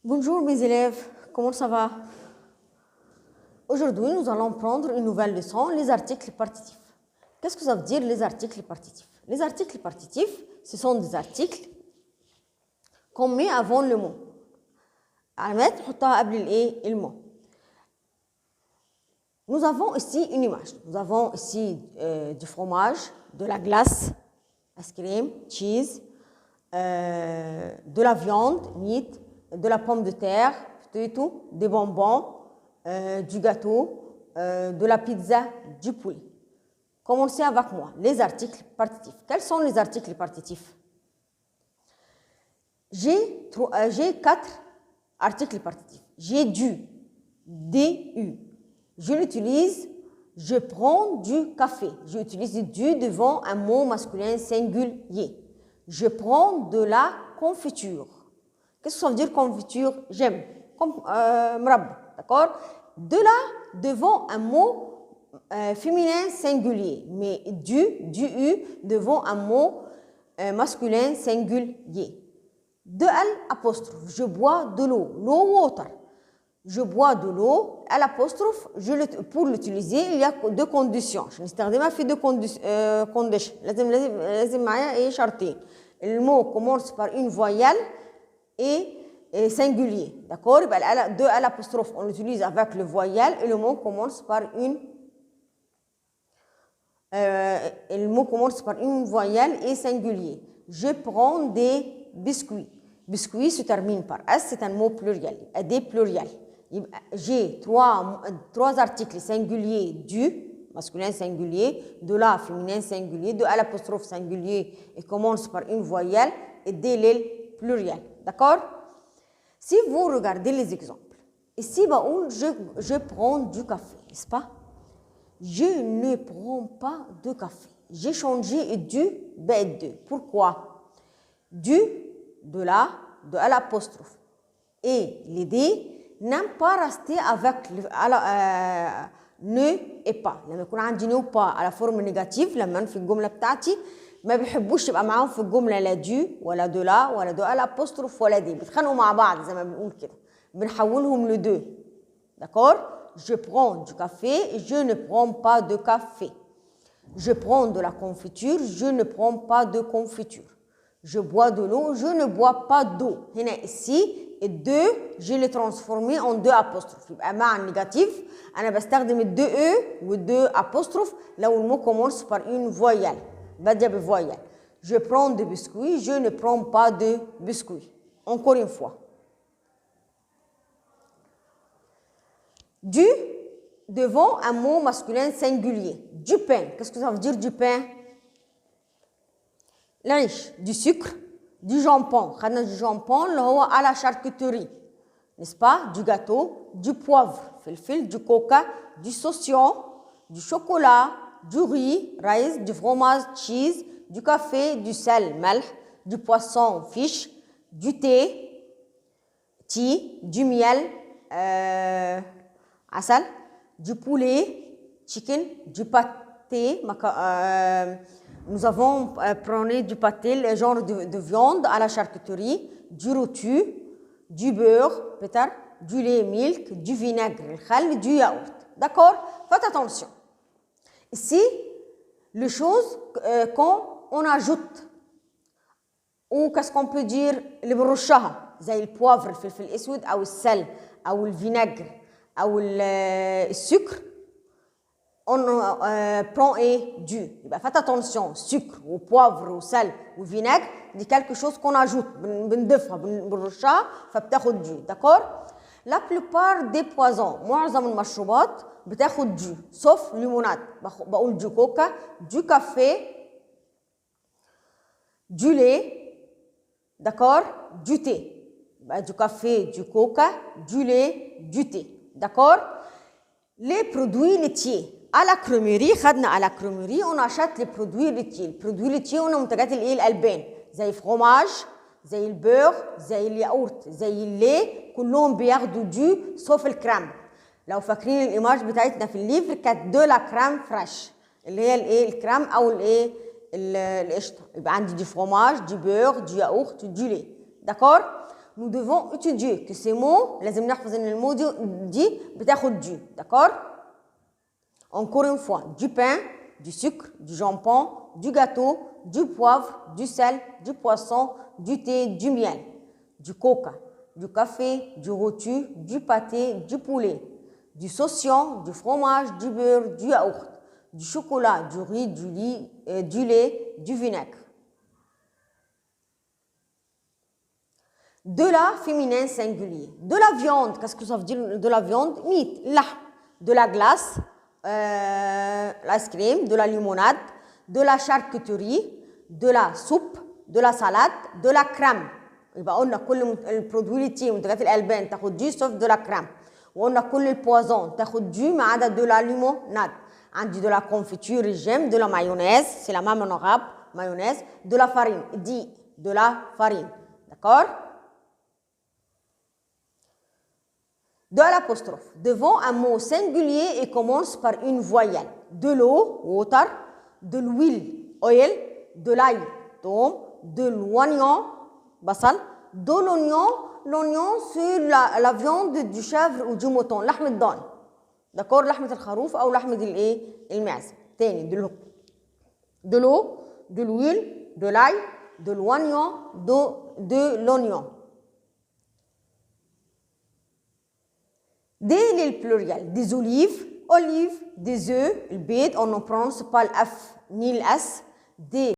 Bonjour mes élèves, comment ça va? Aujourd'hui, nous allons prendre une nouvelle leçon, les articles partitifs. Qu'est-ce que ça veut dire les articles partitifs? Les articles partitifs, ce sont des articles qu'on met avant le mot. le mot. Nous avons ici une image. Nous avons ici du fromage, de la glace, ice cream, cheese, de la viande, meat, de la pomme de terre, des bonbons, du gâteau, de la pizza, du poulet. Commencez avec moi. Les articles partitifs. Quels sont les articles partitifs? J'ai 4 articles partitifs. J'ai du, du. Je l'utilise, je prends du café. J'utilise du devant un mot masculin singulier. Je prends de la confiture. Qu'est-ce que ça veut dire confiture? J'aime. Comme mrab, d'accord? De là, devant un mot féminin singulier, mais du u, devant un mot masculin singulier. De L apostrophe, je bois de l'eau, no water. Je bois de l'eau, L apostrophe, pour l'utiliser, il y a 2 conditions. Je n'ستخدمها في 2 conditions. لازم معايا ايه شرطين. Le mot commence par une voyelle et singulier. D'accord? De L apostrophe, on l'utilise avec le voyelle et le mot commence par une voyelle et singulier. Je prends des biscuits. Biscuit se termine par S, c'est un mot pluriel. Des pluriels. J'ai 3 articles singuliers du, masculin singulier, de la, féminin singulier, de L apostrophe singulier et commence par une voyelle et des les pluriels. D'accord? Si vous regardez les exemples, ici, je prends du café, n'est-ce pas? Je ne prends pas de café. J'ai changé du, de. Pourquoi? Du, de la, de l'apostrophe. Et l'idée n'aime pas rester avec ne et pas. لما يكون عندي ne ou pas على forme négative لما في الجملة بتاعتي ما بيحبوش يبقى معاهم في الجملة لا دو ولا دو لا ولا دو الابوستروف ولا دي بيتخانقوا مع بعض زي ما بنقول كده بنحولهم لدو. D'accord? Je prends du café, je ne prends pas de café. Je prends de la confiture, je ne prends pas de confiture. Je bois de l'eau, je ne bois pas d'eau. Ici, et 2, je l'ai transformé en 2 apostrophes. مع النيجاتيف أنا بستخدم ال 2 E ou 2 apostrophes لو le mot commence par une voyelle. بدأ بvoyelle. Je prends des biscuits, je ne prends pas de biscuits. Encore une fois. Du devant un mot masculin singulier. Du pain. Qu'est-ce que ça veut dire du pain? العيش, du sucre, du jambon. خدنا du jambon اللي هو à la charcuterie. N'est-ce pas? Du gâteau, du poivre, فلفل, du coca, du saucisson, du chocolat, du riz, rice, du fromage, cheese, du café, du sel, ملح, du poisson, fish, du thé, tea, du miel, عسل, du poulet, chicken, du pâté, nous avons pris du pâté, le genre de viande à la charcuterie, du rôti, du beurre, peut-être, du lait, milk, du vinaigre, du yaourt. D'accord? Faites attention. Ici, les choses quand on ajoute, ou qu'est-ce qu'on peut dire, les برشها زي البوافر الفلفل الأسود أو السل أو الفينيغر أو السكر. On prend et du. Faites attention, sucre ou poivre ou sel ou vinaigre, c'est quelque chose qu'on ajoute. D'accord? La plupart des poisons, معظم المشروبات بتاخد du, sauf limonade. بقول du coca, du café, du lait, d'accord? Du thé. Du café, du coca, du lait, du thé. D'accord? Les produits laitiers. À la crèmerie, خدنا à la crèmerie, on achète les produits laitiers. Les produits laitiers هنا منتجات الألبان زي الفرomage, زي البيور, زي الياقوت, زي اللي كلهم بياخدوا دو sauf الكريم. لو فاكرين الإيماج بتاعتنا في الليفر كانت دو لا كريم فريش اللي هي الايه الكريم او الايه القشطه. يبقى عندي دي فرomage, du beurre, du yaourt, du lait. D'accord? nous devons étudier que ces mots, لازم نحفظ ان المو دي بتاخد du, d'accord? Encore une fois, du pain, du sucre, du jambon, du gâteau, du poivre, du sel, du poisson, du thé, du miel, du coca, du café, du rôti, du pâté, du poulet, du saucisson, du fromage, du beurre, du yaourt, du chocolat, du riz, du lait, du vinaigre. De la féminin singulier. De la viande, qu'est-ce que ça veut dire de la viande? Meat, lahm. De la glace, l'ice cream, de la limonade, de la charcuterie, de la soupe, de la salade, de la crème. يبقى قلنا كل البرودوي اللي منتجات الألبان تاخد دي sauf de la crème. وقلنا كل البوازون تاخد دي ما عدا de la limonade. عندي de la confiture j'aime, de la mayonnaise, c'est la même en arabe, mayonnaise, de la farine, dit de la farine. D'accord? De l'apostrophe. Devant un mot singulier et commence par une voyelle. De l'eau, water, de l'huile, oil, de l'ail, tom, de l'oignon, basal, de l'oignon, l'oignon c'est la viande du chèvre ou du mouton, لحم الضان. D'accord, لحمة الخروف أو لحمة الإيه؟ المعزة. تاني de l'eau, de l'huile, de l'ail, de l'oignon, de l'oignon. Des le pluriel, des olives, des œufs, le bête, on ne prononce pas le F ni le S, des